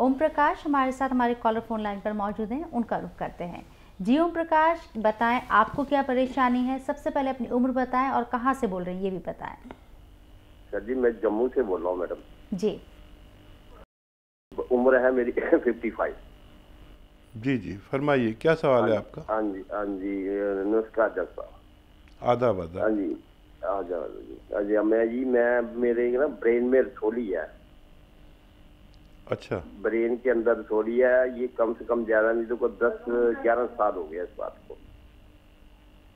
ओम प्रकाश हमारे साथ हमारे कॉलर फोन लाइन पर मौजूद हैं, उनका रुख करते हैं। जी ओम प्रकाश, बताएं आपको क्या परेशानी है। सबसे पहले अपनी उम्र बताएं और कहां से बोल रहे हैं ये भी बताएं। सर जी, मैं जम्मू से बोल रहा हूँ मैडम जी। उम्र है मेरी 55। जी जी, फरमाइए क्या सवाल है आपका। हाँ जी, हाँ जी, नमस्कार डॉक्टर साहब। आदाब आदाब। हाँ जी, हाँ जी, मैं मेरे ना ब्रेन में रसोली है। अच्छा। ब्रेन के अंदर रसोली है, ये कम से कम ज्यादा नहीं तो 10-11 साल हो गया इस बात को।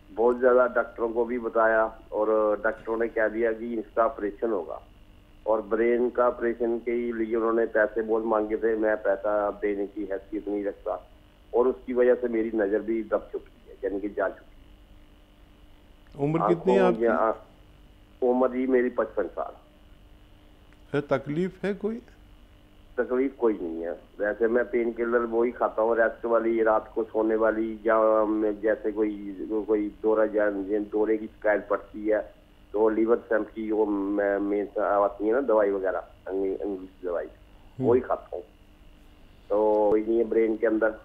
बहुत ज्यादा डॉक्टरों को भी बताया और डॉक्टरों ने कह दिया कि इसका ऑपरेशन होगा, और ब्रेन का ऑपरेशन के लिए उन्होंने पैसे बहुत मांगे थे। मैं पैसा देने की हैसियत नहीं रखता, और उसकी वजह से मेरी नजर भी दब चुकी है, यानी कि जा चुकी है। उम्र कितनी है आपकी? उम्र जी मेरी 55 साल है। तकलीफ है कोई? तकलीफ कोई नहीं है। वैसे मैं पेन किलर वही खाता हूँ, रेस्ट वाली, रात को सोने वाली, या जैसे कोई दौरे की शिकायत पड़ती है तो लीवर सैम्प की वो मेन आती है ना दवाई वगैरह, इंग्लिश दवाई, वही खाता हूँ। तो वही नहीं है, ब्रेन के अंदर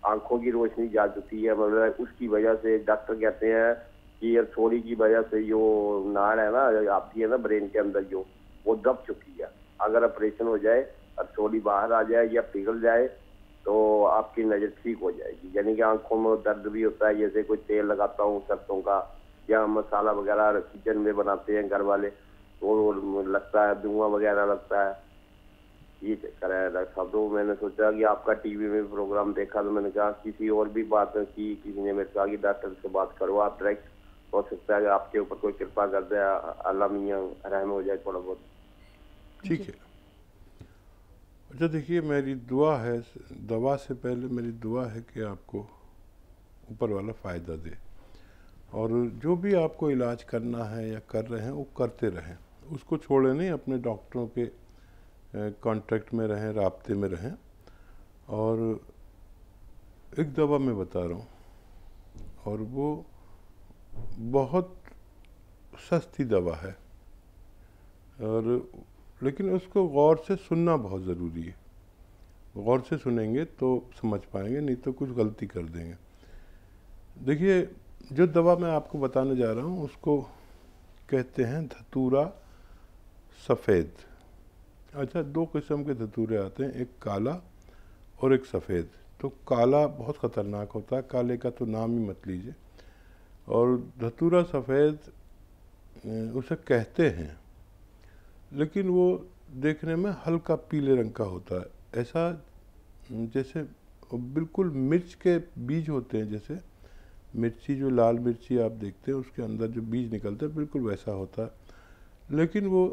आंखों की रोशनी जा चुकी है। मतलब उसकी वजह से डॉक्टर कहते हैं कि रसोली की वजह से जो नाड़ है ना आती है ना ब्रेन के अंदर, जो वो दब चुकी है। अगर ऑपरेशन हो जाए, रसोली बाहर आ जाए या पिघल जाए तो आपकी नजर ठीक हो जाएगी। यानी कि आंखों में दर्द भी होता है, जैसे कोई तेल लगाता हूँ सरसों का या मसाला वगैरह किचन में बनाते हैं घर वाले, तो लगता है, धुआं वगैरह लगता है। ये चक्कर है डॉक्टर साहब। तो मैंने सोचा कि आपका टीवी में प्रोग्राम देखा तो मैंने कहा किसी और भी बात की, किसी ने मेरे कहा कि डॉक्टर से बात करो आप डायरेक्ट, हो सकता है कि आपके ऊपर कोई कृपा कर दे, अल्लाह मियां रहम हो जाए थोड़ा बहुत। ठीक है। अच्छा देखिए, मेरी दुआ है, दवा से पहले मेरी दुआ है कि आपको ऊपर वाला फ़ायदा दे, और जो भी आपको इलाज करना है या कर रहे हैं वो करते रहें, उसको छोड़े नहीं, अपने डॉक्टरों के कांटेक्ट में रहें, राब्ते में रहें। और एक दवा मैं बता रहा हूँ, और वो बहुत सस्ती दवा है, और लेकिन उसको गौर से सुनना बहुत ज़रूरी है। गौर से सुनेंगे तो समझ पाएंगे, नहीं तो कुछ गलती कर देंगे। देखिए, जो दवा मैं आपको बताने जा रहा हूँ उसको कहते हैं धतूरा सफ़ेद। अच्छा, दो किस्म के धतूरे आते हैं, एक काला और एक सफ़ेद। तो काला बहुत ख़तरनाक होता है, काले का तो नाम ही मत लीजिए। और धतूरा सफ़ेद उसे कहते हैं, लेकिन वो देखने में हल्का पीले रंग का होता है, ऐसा जैसे बिल्कुल मिर्च के बीज होते हैं। जैसे मिर्ची, जो लाल मिर्ची आप देखते हैं उसके अंदर जो बीज निकलते हैं बिल्कुल वैसा होता है, लेकिन वो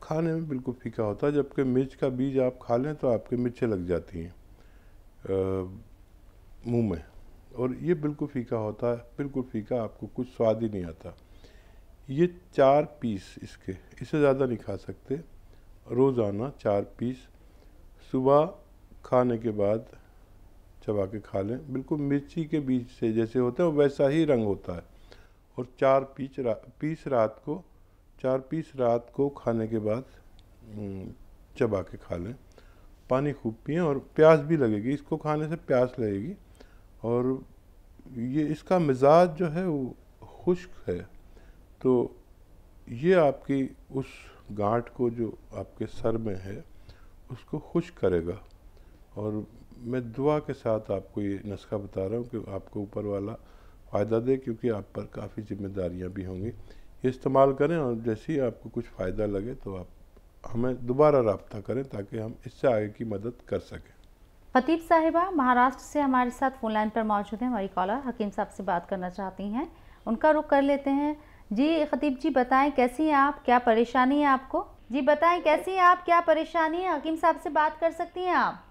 खाने में बिल्कुल फीका होता है। जबकि मिर्च का बीज आप खा लें तो आपके मिर्चें लग जाती हैं मुंह में, और ये बिल्कुल फीका होता है, बिल्कुल फीका, आपको कुछ स्वाद ही नहीं आता। ये 4 पीस इसके, इससे ज़्यादा नहीं खा सकते, रोज़ाना 4 पीस सुबह खाने के बाद चबा के खा लें। बिल्कुल मिर्ची के बीज से जैसे होता है वैसा ही रंग होता है। और 4 पीस रात को, 4 पीस रात को खाने के बाद चबा के खा लें। पानी खूब पिएं, और प्यास भी लगेगी, इसको खाने से प्यास लगेगी। और ये इसका मिजाज जो है वो खुश्क है, तो ये आपकी उस गांठ को जो आपके सर में है उसको खुश्क करेगा। और मैं दुआ के साथ आपको ये नुस्खा बता रहा हूँ कि आपको ऊपर वाला फ़ायदा दे, क्योंकि आप पर काफ़ी जिम्मेदारियाँ भी होंगी। ये इस्तेमाल करें, और जैसे ही आपको कुछ फ़ायदा लगे तो आप हमें दोबारा रब्ता करें ताकि हम इससे आगे की मदद कर सकें। खतीब साहिबा महाराष्ट्र से हमारे साथ फोन लाइन पर मौजूद हैं। हमारी कॉलर हकीम साहब से बात करना चाहती हैं, उनका रुख कर लेते हैं। जी खतीब जी, बताएं कैसी हैं आप, क्या परेशानी है आपको? जी बताएं कैसी हैं आप, क्या परेशानी है? हकीम साहब से बात कर सकती हैं आप।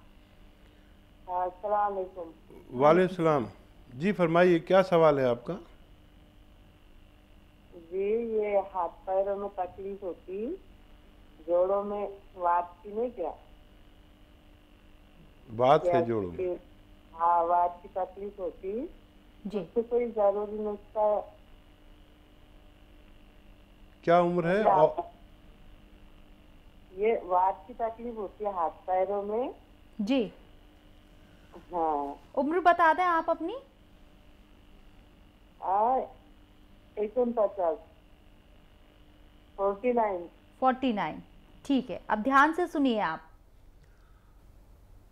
अस्सलाम वालेकुम। वालेकुम सलाम। जी फरमाइए, क्या सवाल है आपका? जी, ये हाथ पैरों में तकलीफ होती, जोड़ों में वात की नहीं क्या? बात है जोड़ों में? हाँ, वात की तकलीफ होती जी। उससे कोई जरूरी नुस्खा? क्या उम्र है? ये वात की तकलीफ होती है हाथ पैरों में, जी। हाँ। उम्र बता दें आप अपनी। 49, 49। 49। ठीक है, अब ध्यान से सुनिए आप।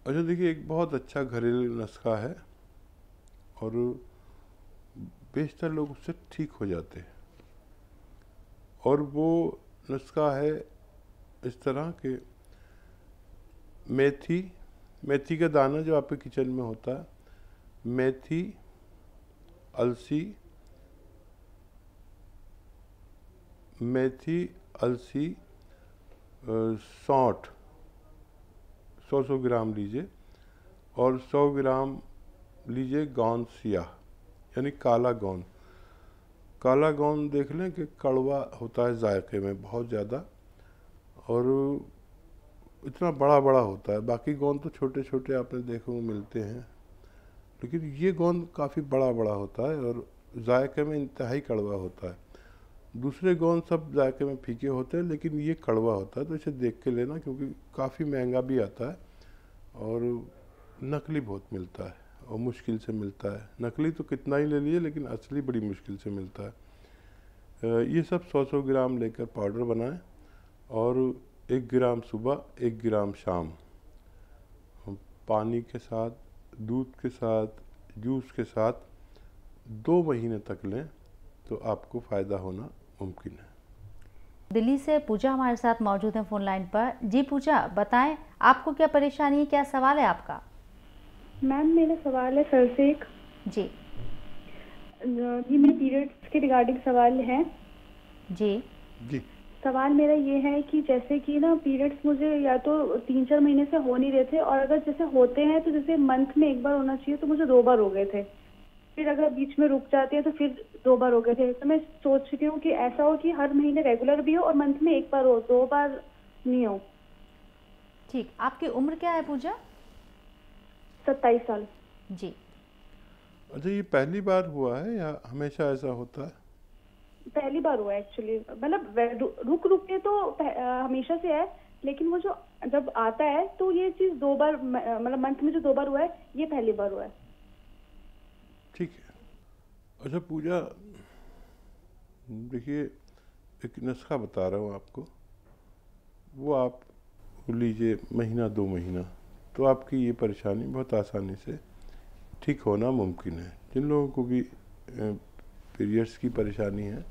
अच्छा देखिए, एक बहुत अच्छा घरेलू नुस्खा है और बेशतर लोग उससे ठीक हो जाते हैं। और वो नुस्खा है इस तरह के, मेथी का दाना जो आपके किचन में होता है, मेथी, अलसी, सौंठ 100 ग्राम लीजिए और 100 ग्राम लीजिए गोंद सियाह यानी काला गोंद। काला गोंद देख लें कि कड़वा होता है जायके में बहुत ज़्यादा और इतना बड़ा बड़ा होता है। बाकी गोंद तो छोटे छोटे आपने देखो मिलते हैं, लेकिन ये गोंद काफ़ी बड़ा बड़ा होता है और जायके में इंतहाई कड़वा होता है। दूसरे गोंद सब जायके में फीके होते हैं, लेकिन ये कड़वा होता है, तो इसे देख के लेना क्योंकि काफ़ी महंगा भी आता है और नकली बहुत मिलता है और मुश्किल से मिलता है। नकली तो कितना ही ले लीजिए, लेकिन असली बड़ी मुश्किल से मिलता है। ये सब 100 ग्राम लेकर पाउडर बनाएं और 1 ग्राम सुबह 1 ग्राम शाम पानी के साथ, दूध के साथ, जूस के साथ 2 महीने तक लें तो आपको फ़ायदा होना मुमकिन है। दिल्ली से पूजा हमारे साथ मौजूद हैं फोन लाइन पर। जी पूजा, बताएं आपको क्या परेशानी है, क्या सवाल है आपका? मैम मेरा सवाल है सर से एक। जी। ये मेरे पीरियड्स के रिगार्डिंग सवाल है। जी। सवाल मेरा ये है कि जैसे कि ना पीरियड्स मुझे या तो 3-4 महीने से हो नहीं रहे थे, और अगर जैसे होते हैं तो जैसे मंथ में 1 बार होना चाहिए, तो मुझे 2 बार हो गए थे। फिर अगर बीच में रुक जाते हैं तो फिर 2 बार हो गए थे। तो मैं सोच रही हूँ कि ऐसा हो कि हर महीने रेगुलर भी हो और मंथ में 1 बार हो, 2 बार नहीं हो। ठीक, आपकी उम्र क्या है पूजा? 27 साल। जी। अच्छा, ये पहली बार हुआ है या हमेशा ऐसा होता है? पहली बार हुआ है एक्चुअली, मतलब रुक के तो हमेशा से है, लेकिन वो जो जब आता है तो ये चीज 2 बार, मतलब मंथ में जो 2 बार हुआ है, ये पहली बार हुआ है। ठीक है। अच्छा पूजा, देखिए एक नुस्खा बता रहा हूँ आपको, वो आप लीजिए महीना 2 महीना, तो आपकी ये परेशानी बहुत आसानी से ठीक होना मुमकिन है। जिन लोगों को भी पीरियड्स की परेशानी है,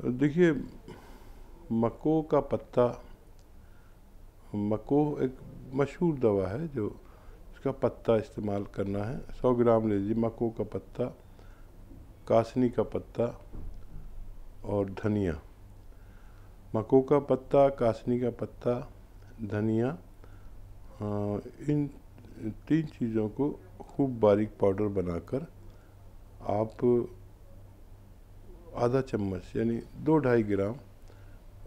देखिए मको का पत्ता, मको एक मशहूर दवा है जो इसका पत्ता इस्तेमाल करना है। 100 ग्राम ले लीजिए मको का पत्ता, कासनी का पत्ता और धनिया। मको का पत्ता, कासनी का पत्ता, धनिया, इन 3 चीज़ों को खूब बारीक पाउडर बनाकर आप आधा चम्मच यानी 2-2.5 ग्राम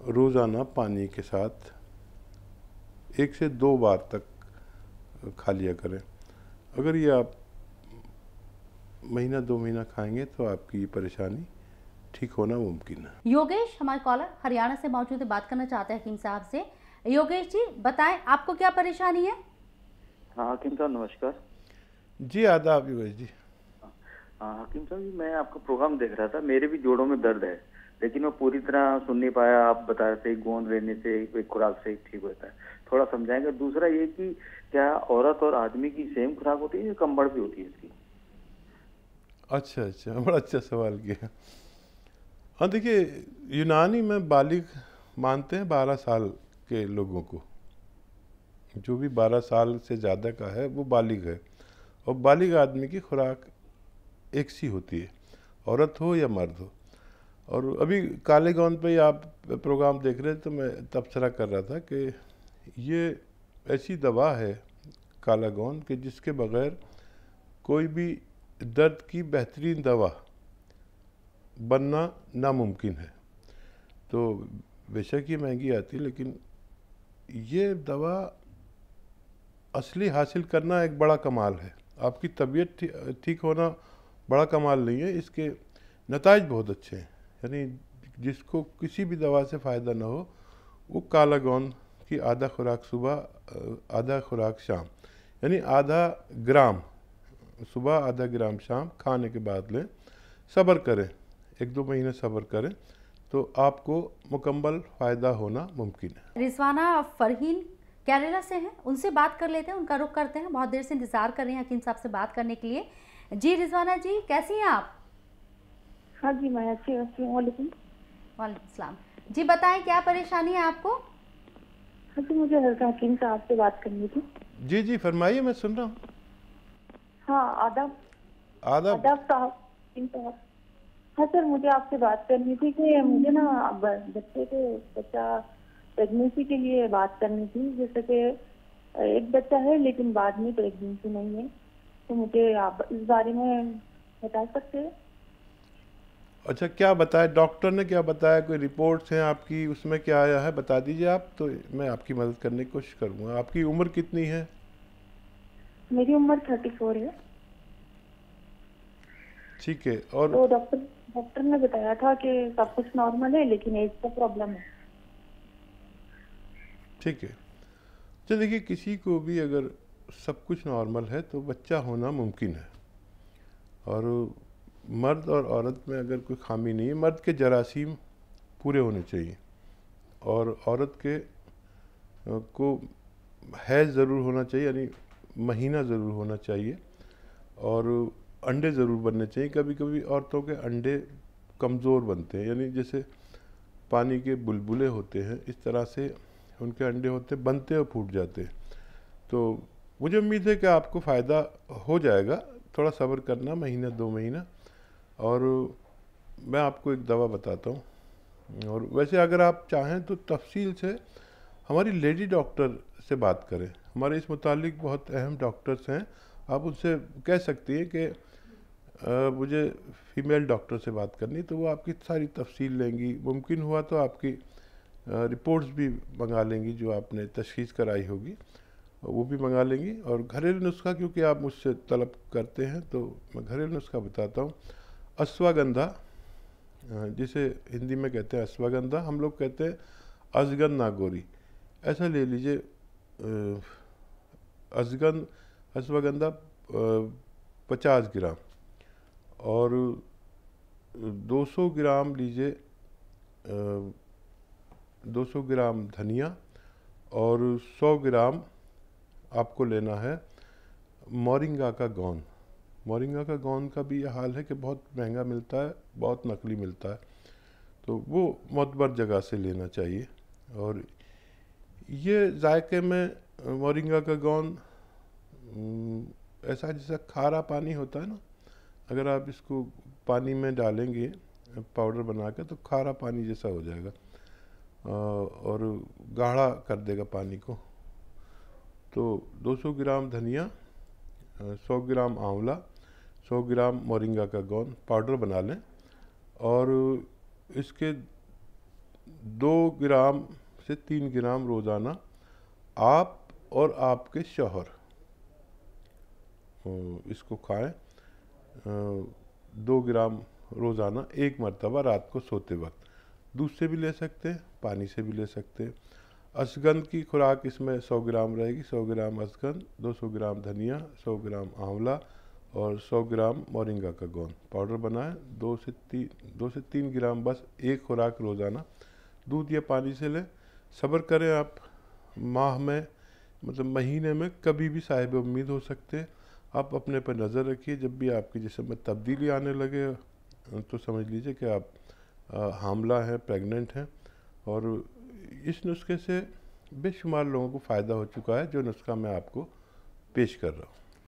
रोज़ाना पानी के साथ 1 से 2 बार तक खा लिया करें। अगर ये आप महीना 2 महीना खाएंगे तो आपकी ये परेशानी ठीक होना मुमकिन है। योगेश हमारे कॉलर हरियाणा से मौजूद है, बात करना चाहते हैं हकीम साहब से। योगेश जी बताएं आपको क्या परेशानी है? हाँ हकीम साहब नमस्कार। जी आदाब योगेश जी। हाँ हकीम साहब जी, मैं आपका प्रोग्राम देख रहा था। मेरे भी जोड़ों में दर्द है, लेकिन मैं पूरी तरह सुन नहीं पाया। आप बता रहे थे गोंद लेने से, एक खुराक से ठीक होता है, थोड़ा समझाएंगे। दूसरा ये कि क्या औरत और आदमी की सेम खुराक होती है या कम बढ़ भी होती है इसकी? अच्छा, बड़ा अच्छा सवाल किया। हाँ देखिए, यूनानी में बालिग मानते हैं 12 साल के लोगों को। जो भी 12 साल से ज़्यादा का है वो बालिग है, और बालिग आदमी की खुराक एक सी होती है, औरत हो या मर्द हो। और अभी काले गोंद पे ही आप प्रोग्राम देख रहे थे तो मैं तबसरा कर रहा था कि ये ऐसी दवा है काला गोंद कि जिसके बगैर कोई भी दर्द की बेहतरीन दवा बनना नामुमकिन है। तो बेशक ये महंगी आती है, लेकिन ये दवा असली हासिल करना एक बड़ा कमाल है। आपकी तबीयत ठीक होना बड़ा कमाल नहीं है, इसके नताइज बहुत अच्छे हैं। यानी जिसको किसी भी दवा से फ़ायदा ना हो वो काला गोंद की आधा खुराक सुबह आधा खुराक शाम, यानी आधा ग्राम सुबह आधा ग्राम शाम खाने के बाद लें। सब्र करें, 1-2 महीने सब्र करें तो आपको मुकम्मल फ़ायदा होना मुमकिन है। रिजवाना फरहीन केरला से हैं, उनसे बात कर लेते हैं, उनका रुख करते हैं। बहुत देर से इंतज़ार कर रहे हैं हकीम साहब से बात करने के लिए। जी रिजवाना जी, कैसी हैं आप? हाँ जी, मैं अच्छी हूँ। वालेकुम सलाम जी, बताएं क्या परेशानी है आपको? हाँ जी, मुझे हकीम साहब से बात करनी थी। जी जी फरमाइए, मैं सुन रहा हूँ। हाँ, आदाब आदाब साहब। हाँ सर, मुझे आपसे बात करनी थी कि मुझे ना बच्चा प्रेगनेंसी के लिए बात करनी थी। जैसे कि एक बच्चा है लेकिन बाद में प्रेगनेंसी नहीं है, तो मुझे आप इस बारे में बता सकते हैं? अच्छा, क्या बताया डॉक्टर ने, क्या बताया? कोई रिपोर्ट्स हैं आपकी, उसमें क्या आया है बता दीजिए आप, तो मैं आपकी मदद करने की कोशिश करूँगा। आपकी उम्र कितनी है? मेरी उम्र 34 है। ठीक है। और तो डॉक्टर ने बताया था कि सब कुछ नॉर्मल है लेकिन एज का प्रॉब्लम है। ठीक है। तो देखिए, किसी को भी अगर सब कुछ नॉर्मल है तो बच्चा होना मुमकिन है। और मर्द और औरत में अगर कोई खामी नहीं है, मर्द के जरासीम पूरे होने चाहिए और औरत के को हैज़ ज़रूर होना चाहिए, यानी महीना ज़रूर होना चाहिए, और अंडे ज़रूर बनने चाहिए। कभी कभी औरतों के अंडे कमज़ोर बनते हैं, यानी जैसे पानी के बुलबुले होते हैं इस तरह से उनके अंडे होते, बनते और फूट जाते। तो मुझे उम्मीद है कि आपको फ़ायदा हो जाएगा। थोड़ा सब्र करना, महीना 2 महीना, और मैं आपको एक दवा बताता हूँ। और वैसे अगर आप चाहें तो तफसील से हमारी लेडी डॉक्टर से बात करें। हमारे इस मुतालिक बहुत अहम डॉक्टर्स हैं, आप उनसे कह सकती हैं कि मुझे फ़ीमेल डॉक्टर से बात करनी, तो वो आपकी सारी तफसील लेंगी। मुमकिन हुआ तो आपकी रिपोर्ट्स भी मंगा लेंगी, जो आपने तशख़ीस कराई होगी वो भी मंगा लेंगी। और घरेलू नुस्खा, क्योंकि आप मुझसे तलब करते हैं, तो मैं घरेलू नुस्खा बताता हूँ। अश्वगंधा, जिसे हिंदी में कहते हैं अश्वगंधा, हम लोग कहते हैं अजगन नागौरी, ऐसा ले लीजिए। अश्वगंधा 50 ग्राम, और 200 ग्राम लीजिए, 200 ग्राम धनिया, और 100 ग्राम आपको लेना है मोरिंगा का गोंद। मोरिंगा का गोंद का भी ये हाल है कि बहुत महंगा मिलता है, बहुत नकली मिलता है, तो वो मोतबर जगह से लेना चाहिए। और ये जायके में मोरिंगा का गोंद ऐसा जैसा खारा पानी होता है ना, अगर आप इसको पानी में डालेंगे पाउडर बना के, तो खारा पानी जैसा हो जाएगा और गाढ़ा कर देगा पानी को। तो 200 ग्राम धनिया, 100 ग्राम आंवला, 100 ग्राम मोरिंगा का गोंद पाउडर बना लें, और इसके 2 ग्राम से 3 ग्राम रोज़ाना आप और आपके शौहर इसको खाएं। 2 ग्राम रोज़ाना, एक मरतबा रात को सोते वक्त। दूध से भी ले सकते हैं, पानी से भी ले सकते हैं। अश्वगंध की खुराक इसमें 100 ग्राम रहेगी। 100 ग्राम अश्वगंध, 200 ग्राम धनिया, 100 ग्राम आंवला और 100 ग्राम मोरिंगा का गोंद पाउडर बनाएं। 2 से 3 ग्राम बस एक खुराक रोज़ाना दूध या पानी से लें। सब्र करें आप, माह में मतलब महीने में कभी भी साहिब उम्मीद हो सकते हैं। आप अपने पर नज़र रखिए, जब भी आपके जिस्म में तब्दीली आने लगे तो समझ लीजिए कि आप हामला हैं, प्रेग्नेंट हैं। और इस नुस्खे से बेशुमार लोगों को फ़ायदा हो चुका है, जो नुस्खा मैं आपको पेश कर रहा हूँ।